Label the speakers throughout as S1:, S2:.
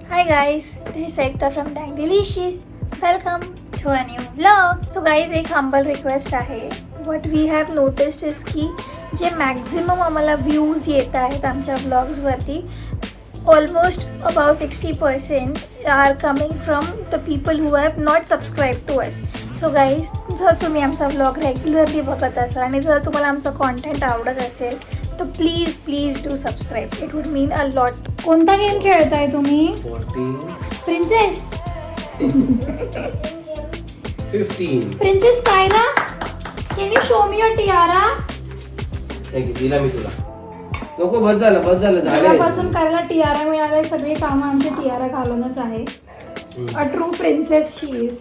S1: Hi guys, this is Ekta from Dang Delicious. Welcome to a new vlog. So guys, एक humble request आहे. What we have noticed is की जे maximum आम्हाला views येत आहेत आमच्या vlogs वरती, almost about 60% are coming from the people who have not subscribed to us. So guys, जर तुम्ही आमचा vlog regularly बघत असाल आणि जर तुम्हाला आमचं content आवडत असेल तर please do subscribe. It would mean a lot. कोणता गेम खेळताय तुम्ही? Princess.
S2: 15.
S1: Princess Kaira, can you show me your tiara?
S2: दिला मी तुला. नको, बस झालं
S1: त्यापासून कायला टियारा मिळालाय. सगळी कामं आमच्या टियारा घालूनच आहे. A true princess she is.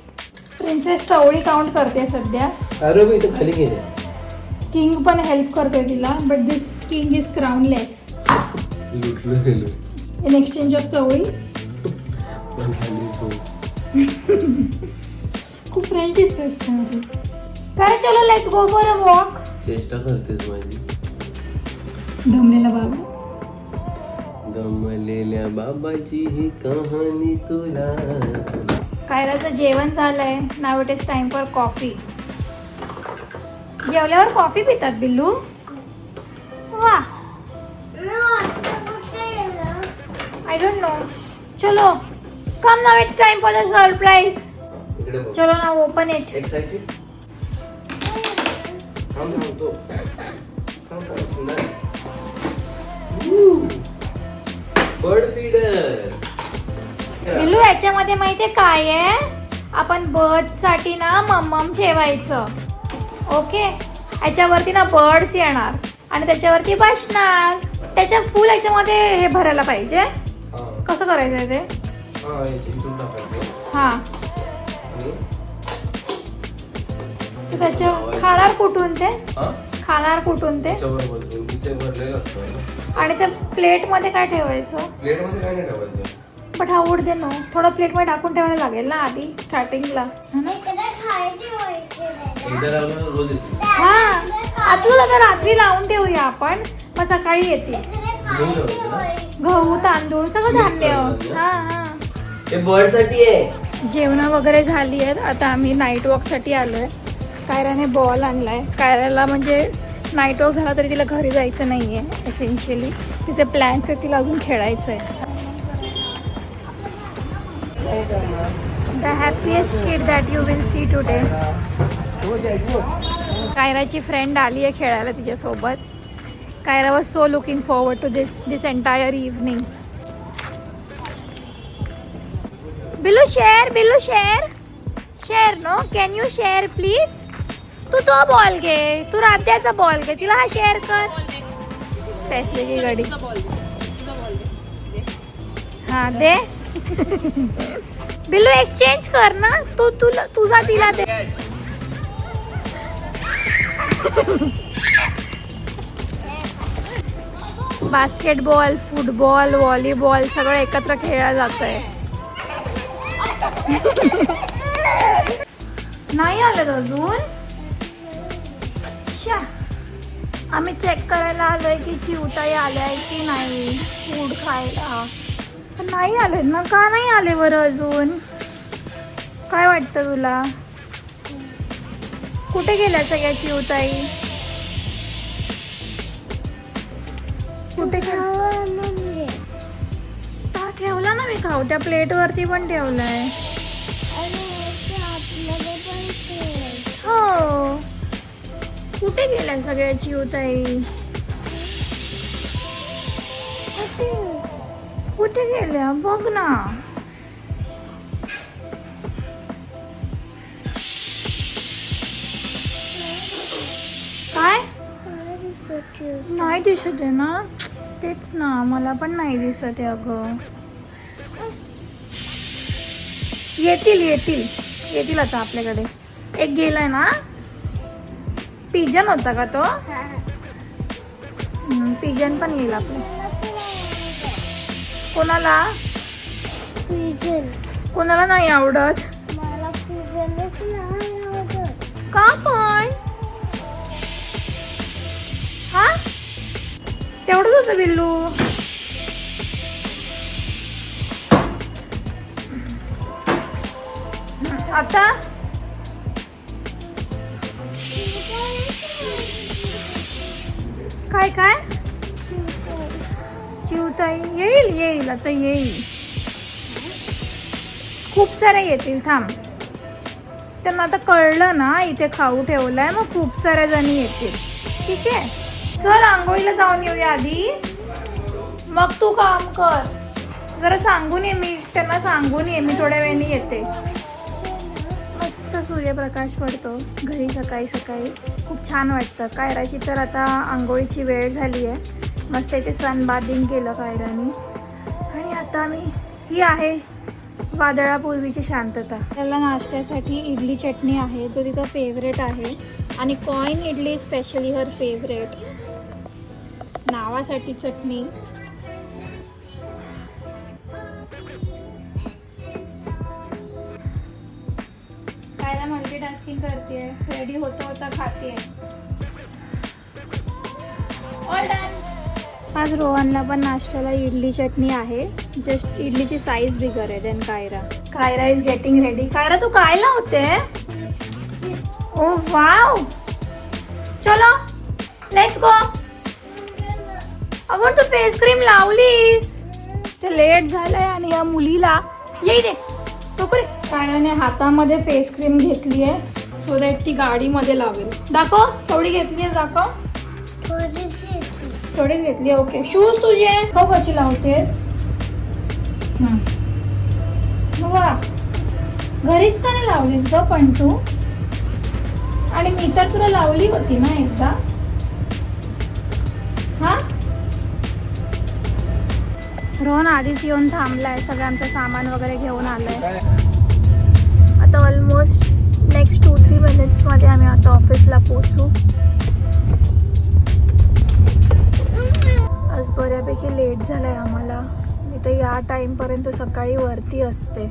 S1: Princess चवळी काउंट करते सध्या.
S2: अरे मी इथं खाली गेले.
S1: किंग पण हेल्प करते तिला, बट दिस किंग इज क्राउनलेस.
S2: लुटलं गेलो.
S1: इन एक्सचेंज ऑफ चवळी. खूप फ्रेश दिसतोय तू. काय चलो let's go for a walk.
S2: चेष्टा करतेस माझी.
S1: दमलेला बाबा.
S2: दमलेल्या बाबाची ही कहाणी तुला.
S1: कायराचं जेवण झालंय. Now it is time for coffee. जेवल्यावर कॉफी पितात बिल्लू? वा, आय डोंट नो. चलो come now, it's time for the surprise. चलो ना, open it.
S2: Excited. Bird feeder.
S1: Billu, याच्यामध्ये माहितीये काय आहे? आपण बर्ड साठी ना मम्मम ठेवायचं. ओके, याच्यावरती ना बर्ड्स येणार आणि त्याच्यावरती बसणार. त्याच्या फुल याच्यामध्ये हे भरायला पाहिजे. कसं करायचं ते? हा, त्याच्या खाणार कुठून ते? खाणार कुठून ते? आणि त्या प्लेट मध्ये काय ठेवायचं?
S2: प्लेट मध्ये काय नाही ठेवायचं.
S1: बट हा उड दे ना. थोडं प्लेट मध्ये टाकून ठेवायला लागेल ना आधी स्टार्टिंगला. हा, आता रात्री लावून ठेवूया आपण, मग सकाळी येते. गहू, तांदूळ सगळं धान्य. हा हा,
S2: हे बर्ड साठी आहे.
S1: जेवण वगैरे झाली आहेत. आता आम्ही नाईट वॉक साठी आलोय. कायराने बॉल आणलाय. कायराला म्हणजे नाईट वॉक झाला तरी तिला घरी जायचं नाहीये. एसेन्शियली तिचे प्लॅन्स आहेत, तिला अजून खेळायचं आहे. The happiest kid that you will see today. कायराची फ्रेंड आली आहे खेळायला तिच्यासोबत. Kiara was so looking forward to this entire evening. Billu share. Share no? Can you share please? तू तो बॉल घे. तू राध्याचा बॉल घे. तिला हा शेअर कर. फैसले की गाडी. हा दे. बिल्लू एक्सचेंज कर ना. तुझा तिला दे. बास्केटबॉल, फुटबॉल, व्हॉलीबॉल सगळं एकत्र खेळलं जातंय. नाही आलं अजून. आम्ही चेक करायला आलोय की चिवताई आल्याय की नाही फूड खायला. पण नाही आले ना. का नाही आले बरं अजून? काय वाटतं तुला? कुठे गेल्या सगळ्या चिवताई? कुठे ठेवला ना मी खाऊ. त्या प्लेट वरती पण ठेवलाय. हो, कुठे गेल्या सगळ्या चिवताई? कुठे गेल्या बघ ना. काय नाही दिसत आहे ना? तेच ना, मला पण नाही दिसत आहे अगं. येतील आता आपल्याकडे. एक गेलाय ना. पिजन होता का तो? पिजन पण येईल आपलं. कोणाला नाही आवडत? का पण? हा, तेवढंच होतं बिल्लू. आता काय काय चिवताई येईल आता येईल. खूप साऱ्या येतील थांब. त्यांना आता कळलं ना इथे खाऊ ठेवलाय, मग खूप साऱ्या जणी येतील. ठीक आहे, चल आंघोळीला जाऊन येऊया आधी, मग तू काम कर. जरा सांगून ये, मी त्यांना सांगून ये, मी थोड्या वेळाने येते. मस्त सूर्यप्रकाश पडतो घरी सकाळी सकाळी, खूप छान वाटतं. कायराची तर आता आंघोळीची वेळ झाली आहे. मस्त इथे सनबाथिंग केलं कायराने. आणि आता ही आहे वादळापूर्वीची शांतता. त्याला नाश्त्यासाठी इडली चटणी आहे, जो तिचा फेवरेट आहे. आणि कॉइन इडली स्पेशली हर फेवरेट. नावासाठी चटणी. कायला मल्टीटास्किंग करते, रेडी होता खाते. All done. आज रोहनला पण नाश्त्याला इडली चटणी आहे. जस्ट इडलीची साईज बिगर आहे than Kaira. Kaira is getting ready. Kaira तू काय लावते? ओ वाव, चलो लेट्स गो. अगं तू फेस क्रीम लावलीस, ते लेट झालंय. आणि या मुलीला येई दे कायराने हातामध्ये फेस क्रीम घेतली आहे सो दॅट ती गाडीमध्ये लावेल. दाखव, थोडी घेतली आहे, दाखव. थोडीच घेतली. ओके, शूज तुझे खाऊ कशी लावतेस? वा, घरीच का नाही लावलीस ग पण तू? आणि मी तर तुला लावली होती ना एकदा. हा, रोहन आधीच येऊन थांबलाय, सगळं आमचं सामान वगैरे घेऊन आलंय. आता ऑलमोस्ट नेक्स्ट 2-3 मिनिट्स मध्ये आम्ही आता ऑफिसला पोहोचू. आज बऱ्यापैकी लेट झालाय आम्हाला. मी तर या टाइमपर्यंत सकाळी वरती असते,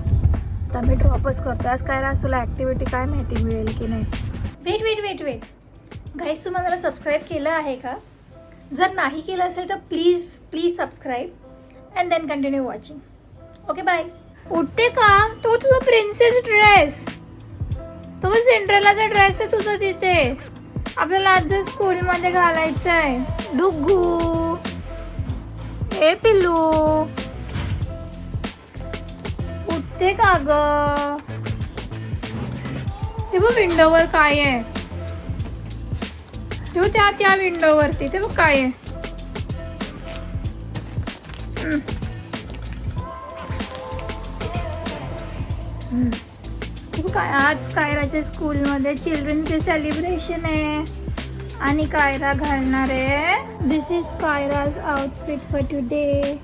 S1: तर मी ड्रॉपच करते. आज काय आज तुला ॲक्टिव्हिटी काय माहिती मिळेल की नाही. वेट गाईस, तुम्ही मला सबस्क्राईब केलं आहे का? जर नाही केलं असेल तर please subscribe and then continue watching. Okay, bye. उठते का? तो तुझा प्रिन्सेस ड्रेस, तो सिंड्रेलाचा ड्रेस आहे तुझा तिथे. आपल्याला आज स्कूलमध्ये घालायचं आहे. डुग्गू, ए पिल्लू, उठते का ग? ते बघ विंडोवर काय आहे. ते त्या विंडोवरती ते बघ काय आहे. काय आज कायराच्या स्कूलमध्ये चिल्ड्रन्स डे सेलिब्रेशन आहे आणि कायरा घालणार आहे. This is Kaira's outfit for today.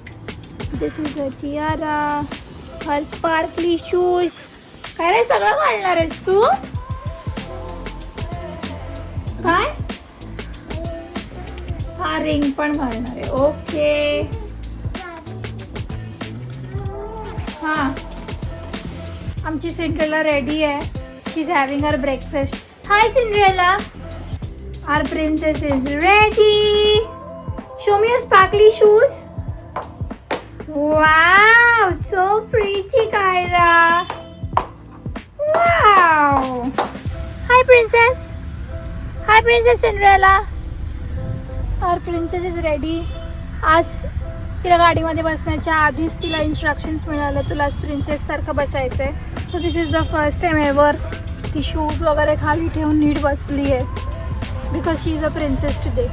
S1: This is a tiara, her sparkly shoes. Kaira सगळं घालणार आहेस तू? काय? हा, रिंग पण घालणार आहे. ओके. हा, आमची सिंड्रेला रेडी आहे. She is having her breakfast. Hi Cinderella, our princess is ready. Show me your sparkly shoes. Wow, so pretty, Kaira. Wow. Hi princess. Hi princess Cinderella. Our princess is ready. आज तिला गाडीमध्ये बसण्याच्या आधीच तिला instructions मिळाले, तुला princess सारखं बसायचंय. So this is the first time ever ती शूज वगैरे खाली ठेवून नीट बसली आहे. Because she is a princess today.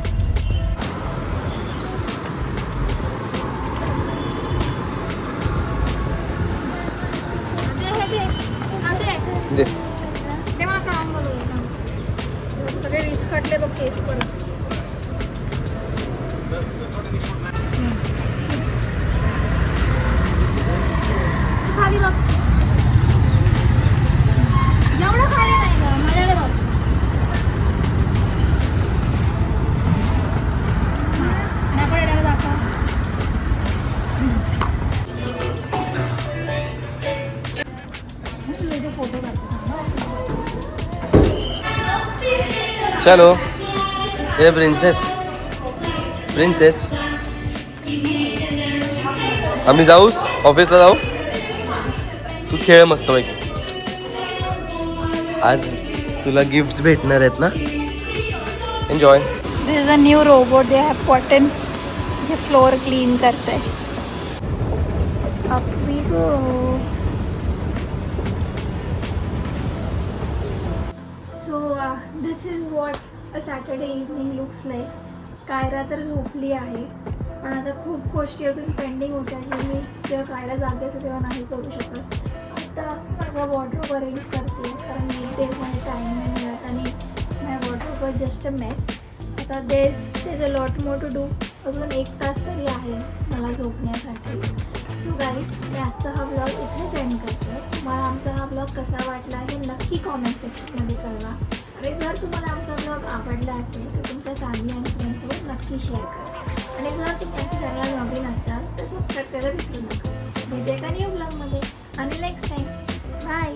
S1: सगळे विस्कटले बघ केस पण. खाली बघ, एवढं खाली नाही ग, माझ्याकडे बघ.
S2: चलो, ए प्रिन्सेस आम्ही जाऊस ऑफिसला जाऊ. तू खेळ मस्त पैकी.
S3: आज तुला गिफ्ट्स भेटणार आहेत ना. Enjoy.
S1: This is a new robot they have कॉटन जे फ्लोअर क्लीन करते. Up we go. So this is what a Saturday evening looks like. Kaira तर झोपली आहे, पण आता खूप गोष्टी अजून पेंडिंग होत्या जे मी जेव्हा कायरा जागे असेल तेव्हा नाही करू शकत. आता माझा वॉर्डरोब अरेंज करते कारण मी डेजमध्ये टाईम नाही मिळत आणि my wardrobe was just a mess. आता there's a lot more to do. अजून 1 तास तरी आहे मला झोपण्यासाठी. सो गाईज, मी आजचा हा ब्लॉग इथेच एंड करते. तुम्हाला आमचा हा ब्लॉग कसा वाटला हे नक्की कॉमेंट सेक्शनमध्ये कळवा. आणि जर तुम्हाला आमचा ब्लॉग आवडला असेल तर तुमच्या फॅमिली आणि फ्रेंड्ससोबत नक्की शेअर करा. आणि जर तुम्ही आमच्या चॅनलला नवीन असाल तर सबस्क्राईब करायला विसरू नका. भेटूया एका न्यू ब्लॉगमध्ये आणि नेक्स्ट टाईम. बाय.